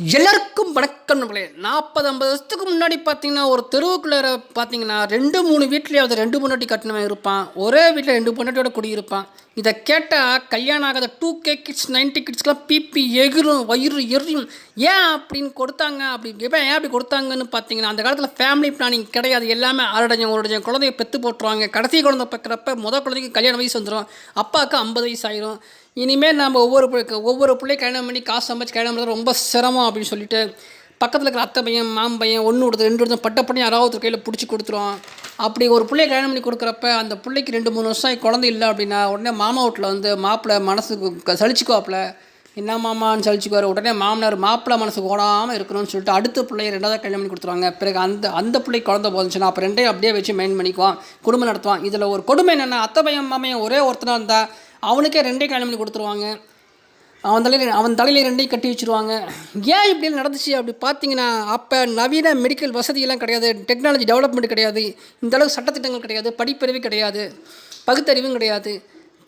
எல்லாருக்கும் வணக்கம் நம்மளே 40-50 வருஷத்துக்கு முன்னாடி பார்த்தீங்கன்னா ஒரு தெருவுக்குள்ளே பார்த்தீங்கன்னா 2-3 வீட்லேயாவது 2 பொண்டாட்டி கட்டினவன் இருப்பான். ஒரே வீட்டில் 2 பொண்டாட்டியோட குடியிருப்பான். இதை கேட்டால் கல்யாணம் ஆகாத 2K கிட்ஸ் 90 கிட்ஸ்க்கெலாம் பிபி எகிரும், வயிறு எரியும். ஏன் அப்படின்னு கொடுத்தாங்க, அப்படி ஏன் அப்படி கொடுத்தாங்கன்னு பார்த்தீங்கன்னா அந்த காலத்தில் ஃபேமிலி பிளானிங் கிடையாது. எல்லாமே ஒரு குழந்தைய பெற்று போட்டுருவாங்க. கடைசி குழந்தை பார்க்குறப்ப முதல் குழந்தைக்கு கல்யாண வயசு வந்துடும், அப்பாவுக்கு 50 வயசு ஆயிரும். இனிமேல் நம்ம ஒவ்வொரு பிள்ளையும் கல்யாணம் பண்ணி காசு சம்பாதிச்சு கல்யாணம் பண்ணுறது ரொம்ப சிரமம் அப்படின்னு சொல்லிட்டு பக்கத்தில் இருக்கிற அத்தை பையன் மாம்பையன் ஒன்று கொடுத்து 2 கொடுத்து பட்டப்படி யாராவது கையில் பிடிச்சி கொடுத்துருவோம். அப்படி ஒரு பிள்ளைய கல்யாணம் பண்ணி கொடுக்குறப்ப அந்த பிள்ளைக்கு 2-3 வருஷம் குழந்தை இல்லை அப்படின்னா உடனே மாமா வீட்டில் வந்து மாப்பிள்ளை மனசுக்கு சலிச்சுக்குவாப்பில். என்ன மாமான்னு சலிச்சுக்குவார். உடனே மாப்பிள்ளை மனசுக்கு ஓடாமல் இருக்கணும்னு சொல்லிட்டு அடுத்த பிள்ளைய 2வது கல்யாணம் பண்ணி கொடுத்துருவாங்க. பிறகு அந்த பிள்ளைக்கு குழந்தை போதுச்சுன்னா அப்போ 2ஐயும் அப்படியே வச்சு மெயின் பண்ணிக்குவான், குடும்பம் நடத்துவான். இதில் ஒரு கொடுமை என்னென்னா அத்தை பையன் மாமையன் ஒரே ஒருத்தனாக இருந்தால் அவனுக்கே 2ஐயும் கல்யாணம் பண்ணி கொடுத்துருவாங்க. அவன் தலையில் 2ஐயும் கட்டி வச்சுருவாங்க. ஏன் இப்படி நடந்துச்சு அப்படி பார்த்தீங்கன்னா அப்போ நவீன மெடிக்கல் வசதியெல்லாம் கிடையாது, டெக்னாலஜி டெவலப்மெண்ட் கிடையாது, இந்தளவுக்கு சட்டத்திட்டங்கள் கிடையாது, படிப்பறிவு கிடையாது, பகுத்தறிவும் கிடையாது.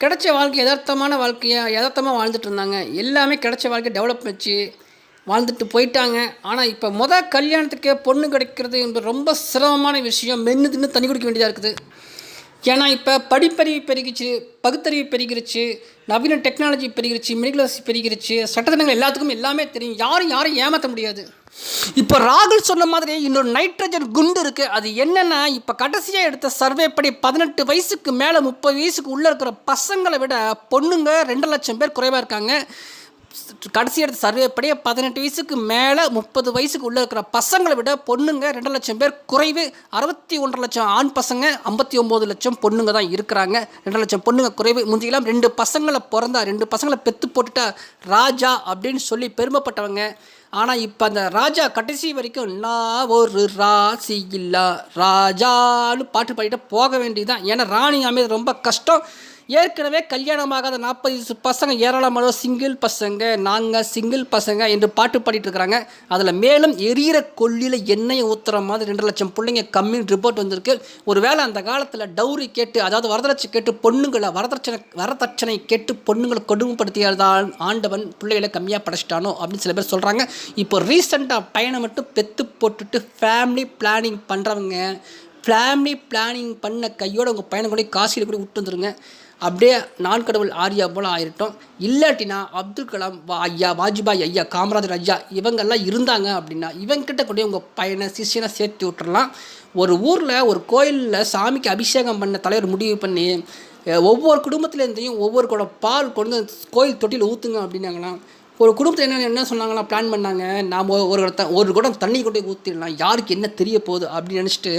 கிடைச்ச வாழ்க்கை யதார்த்தமாக வாழ்ந்துட்டு இருந்தாங்க. எல்லாமே கிடைச்ச வாழ்க்கை டெவலப் வச்சு வாழ்ந்துட்டு போயிட்டாங்க. ஆனால் இப்போ கல்யாணத்துக்கே பொண்ணு கிடைக்கிறது என்பது ரொம்ப சிரமமான விஷயம். மென்று தின்னு தண்ணி குடிக்க வேண்டியதாக இருக்குது. ஏன்னா இப்போ படிப்பறிவு பெருகிச்சு, பகுத்தறிவு பெருகிருச்சு, நவீன டெக்னாலஜி பெருகிருச்சு, மெடிக்கல் வசதி பெருகிருச்சு, சட்டத்திட்டங்கள் எல்லாத்துக்கும் எல்லாமே தெரியும். யாரையும் ஏமாற்ற முடியாது. இப்போ ராகுல் சொன்ன மாதிரி இன்னொரு நைட்ரஜன் குண்டு இருக்குது. அது என்னென்னா இப்போ கடைசியாக எடுத்த சர்வே படி 18 வயசுக்கு மேலே 30 வயசுக்கு உள்ளே இருக்கிற பசங்களை விட பொண்ணுங்க 2 லட்சம் பேர் குறைவாக இருக்காங்க. கடைசி எடுத்த சர்வே படி 18 வயசுக்கு மேலே 30 வயசுக்கு உள்ளே இருக்கிற பசங்களை விட பொண்ணுங்க 2 லட்சம் பேர் குறைவு. 61 லட்சம் ஆண் பசங்க, 59 லட்சம் பொண்ணுங்க தான் இருக்கிறாங்க. 2 லட்சம் பொண்ணுங்க குறைவு. முந்தியெல்லாம் 2 பசங்களை பிறந்தா 2 பசங்களை பெற்று போட்டுட்டா ராஜா அப்படின்னு சொல்லி பெருமைப்பட்டவங்க. ஆனால் இப்போ அந்த ராஜா கடைசி வரைக்கும் நான் ஒரு ராசி இல்லா ராஜான்னு பாட்டு பாடிட்டு போக வேண்டியதுதான். ஏன்னா ராணி அமைது ரொம்ப கஷ்டம். ஏற்கனவே கல்யாணமாகாத 40 பசங்க ஏராளமான சிங்கிள் பசங்க, நாங்கள் சிங்கிள் பசங்க என்று பாட்டு பாடிட்டு இருக்கிறாங்க. அதில் மேலும் எரியிற கொல்லியில் எண்ணெயை ஊற்றுற மாதிரி 2 லட்சம் பிள்ளைங்க கம்மின்னு ரிப்போர்ட் வந்திருக்கு. ஒருவேளை அந்த காலத்தில் டவுரி கேட்டு, அதாவது வரதட்சணை கேட்டு பொண்ணுங்களை வரதட்சணை கேட்டு பொண்ணுங்களை கொடுமைப்படுத்தியதால் ஆண்டவன் பிள்ளைகளை கம்மியாக படைச்சிட்டானோ அப்படின்னு சில பேர் சொல்கிறாங்க. இப்போ ரீசெண்டாக பையனை மட்டும் பெற்று போட்டுட்டு ஃபேமிலி பிளானிங் பண்ணுறவங்க, ஃபேமிலி பிளானிங் பண்ண கையோட உங்கள் பையனை கூட காசியில் கூட விட்டு வந்துருங்க. அப்படியே நான் கடவுள் ஆரியா போல் ஆயிரட்டும். இல்லாட்டினா அப்துல் கலாம் ஐயா, வாஜ்பாய் ஐயா, காமராஜர் ஐயா இவங்கெல்லாம் இருந்தாங்க அப்படின்னா இவங்கிட்ட கூட உங்கள் பையனை சிஷியனை சேர்த்து விட்டுறலாம். ஒரு ஊரில் ஒரு கோயிலில் சாமிக்கு அபிஷேகம் பண்ண தலைவர் முடிவு பண்ணி ஒவ்வொரு குடும்பத்துலேருந்தையும் ஒவ்வொரு குடம் பால் கொண்டு கோயில் தொட்டியில் ஊற்றுங்க அப்படின்னாங்களாம். ஒரு குடும்பத்தில் என்ன சொன்னாங்களா, பிளான் பண்ணாங்க, நாம் ஒரு குடம் தண்ணி கொண்டு ஊற்றிடலாம், யாருக்கு என்ன தெரிய போகுது அப்படின்னு நினச்சிட்டு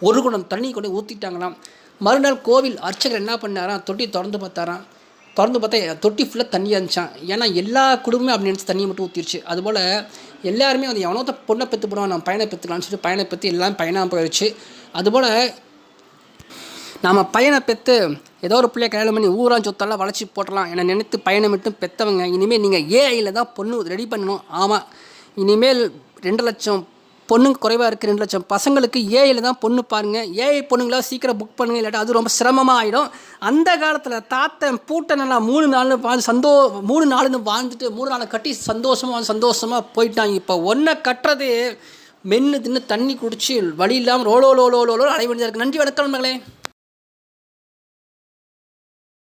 ஒரு குடம் தண்ணி கொண்டு ஊற்றிட்டாங்களாம். மறுநாள் கோவில் அர்ச்சகர் என்ன பண்ணாராம், தொட்டி திறந்து பார்த்தா தொட்டி ஃபுல்லாக தண்ணியாக இருந்துச்சான். ஏன்னா எல்லா குடும்பமே அப்படி நினச்சி தண்ணியை மட்டும் ஊற்றிடுச்சு. அதுபோல் எல்லாருமே வந்து எவனோ பொண்ணை பெற்று போடுவான், நம்ம பையனை பெற்றுக்கலான்னு சொல்லிட்டு பையனை பெற்று எல்லாம் பையனாக போயிடுச்சு. அதுபோல் நம்ம பையனை பெற்று ஏதோ ஒரு பிள்ளைய கல்யாணம் பண்ணி ஊரான் சொத்தெல்லாம் வளைச்சி போட்டலாம் என நினைத்து பையனை மட்டும் பெற்றவங்க இனிமேல் நீங்கள் ஏஐயில் தான் பொண்ணு ரெடி பண்ணணும். ஆமாம், இனிமேல் 2 லட்சம் பொண்ணுங்க குறைவாக இருக்குது, 2 லட்சம் பசங்களுக்கு ஏஐயில் தான் பொண்ணு பாருங்கள். ஏஐ பொண்ணுங்களாக சீக்கிரம் புக் பண்ணுங்க, இல்லாட்டா அது ரொம்ப சிரமமாக ஆகிடும். அந்த காலத்தில் தாத்தன் பூட்டனெல்லாம் 3 நாள்னு வாழ்ந்து 3 நாள்னு வாழ்ந்துட்டு 3 நாளை கட்டி சந்தோஷமாக போயிட்டாங்க. இப்போ ஒன்றை கட்டுறது மென்று தின்னு தண்ணி குடிச்சு வழி இல்லாமல் ரோலோ அடைய வேண்டியதாக இருக்குது. நன்றி, வணக்கம் மகளே.